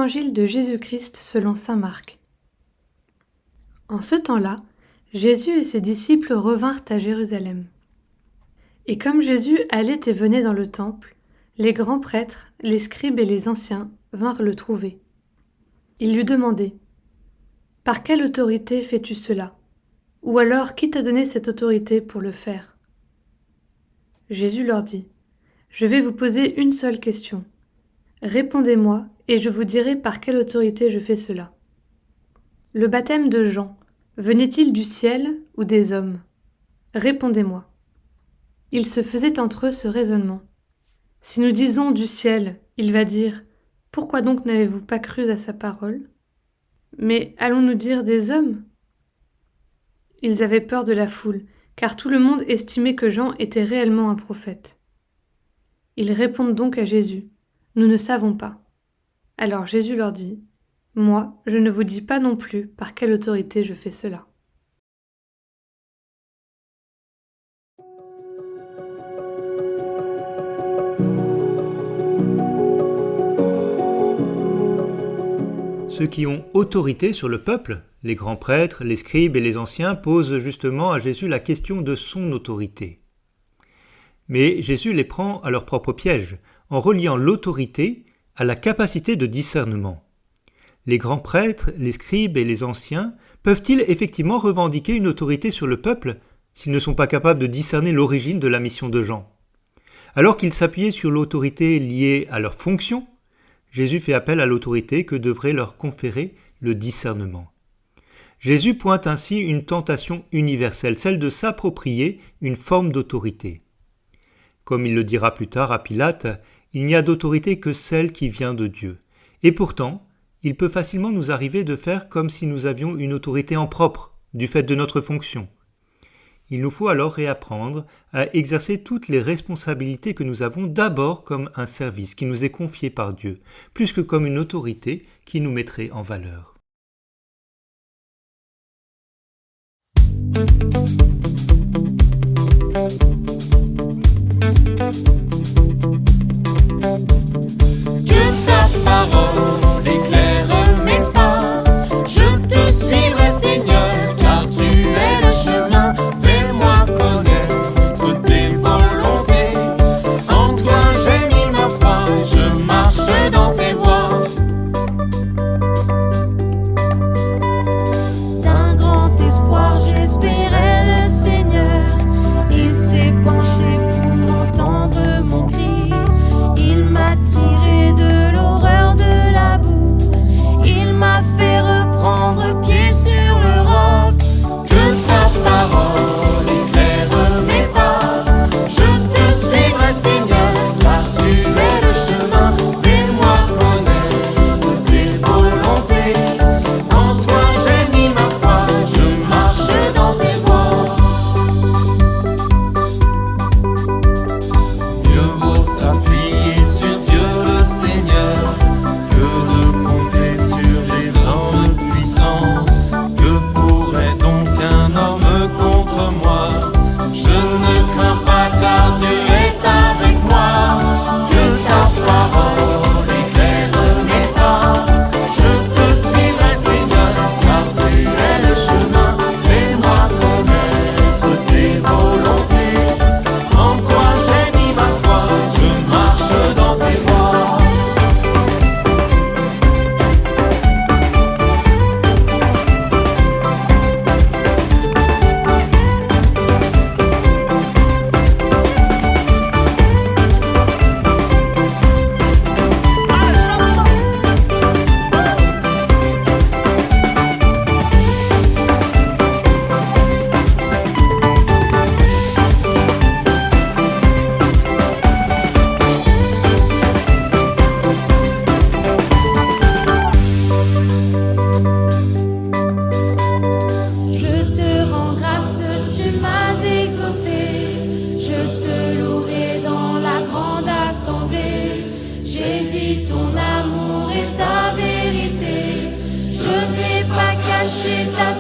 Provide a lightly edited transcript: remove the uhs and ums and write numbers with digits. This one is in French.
Évangile de Jésus-Christ selon saint Marc. En ce temps-là, Jésus et ses disciples revinrent à Jérusalem. Et comme Jésus allait et venait dans le temple, les grands prêtres, les scribes et les anciens vinrent le trouver. Ils lui demandaient : « Par quelle autorité fais-tu cela ? Ou alors qui t'a donné cette autorité pour le faire ?» Jésus leur dit : « Je vais vous poser une seule question. Répondez-moi, et je vous dirai par quelle autorité je fais cela. Le baptême de Jean, venait-il du ciel ou des hommes ? Répondez-moi. » Il se faisait entre eux ce raisonnement. Si nous disons du ciel, il va dire : « Pourquoi donc n'avez-vous pas cru à sa parole ? Mais allons-nous dire des hommes ? » Ils avaient peur de la foule, car tout le monde estimait que Jean était réellement un prophète. Ils répondent donc à Jésus : « Nous ne savons pas. » Alors Jésus leur dit : « Moi, je ne vous dis pas non plus par quelle autorité je fais cela. » Ceux qui ont autorité sur le peuple, les grands prêtres, les scribes et les anciens, posent justement à Jésus la question de son autorité. Mais Jésus les prend à leur propre piège, en reliant l'autorité à la capacité de discernement. Les grands prêtres, les scribes et les anciens peuvent-ils effectivement revendiquer une autorité sur le peuple s'ils ne sont pas capables de discerner l'origine de la mission de Jean ? Alors qu'ils s'appuyaient sur l'autorité liée à leur fonction, Jésus fait appel à l'autorité que devrait leur conférer le discernement. Jésus pointe ainsi une tentation universelle, celle de s'approprier une forme d'autorité. Comme il le dira plus tard à Pilate, il n'y a d'autorité que celle qui vient de Dieu. Et pourtant, il peut facilement nous arriver de faire comme si nous avions une autorité en propre, du fait de notre fonction. Il nous faut alors réapprendre à exercer toutes les responsabilités que nous avons d'abord comme un service qui nous est confié par Dieu, plus que comme une autorité qui nous mettrait en valeur. Que ta parole éclaire mes pas, je te suivrai Seigneur, car tu es le chemin. Fais-moi connaître tes volontés, en toi j'ai mis ma foi, je marche dans tes voies. D'un grand espoir j'espérais le Seigneur, il s'est penché pour entendre mon cri. Il m'a tiré de l'horreur de la boue, il m'a fait reprendre pied sur le roc. Que ta parole éclaire mes pas, je te suivrai Seigneur, car tu es le chemin. Fais-moi connaître tes volontés, en toi j'ai mis ma foi, je marche dans tes voies. Mieux vaut s'appuyer sur Dieu le Seigneur que de compter sur les hommes puissants. Que pourrait donc un homme contre moi? Je ne crains pas car Dieu est avec moi. Que ta parole éclaire mes pas, je te suivrai Seigneur, car tu es le chemin. Fais-moi connaître tes volontés, en toi j'ai mis ma foi, je marche dans tes voies. Je te rends grâce, tu m'as exaucé. Je te louerai dans la grande assemblée. J'ai dit ton amour et ta vérité. Je ne l'ai pas caché ta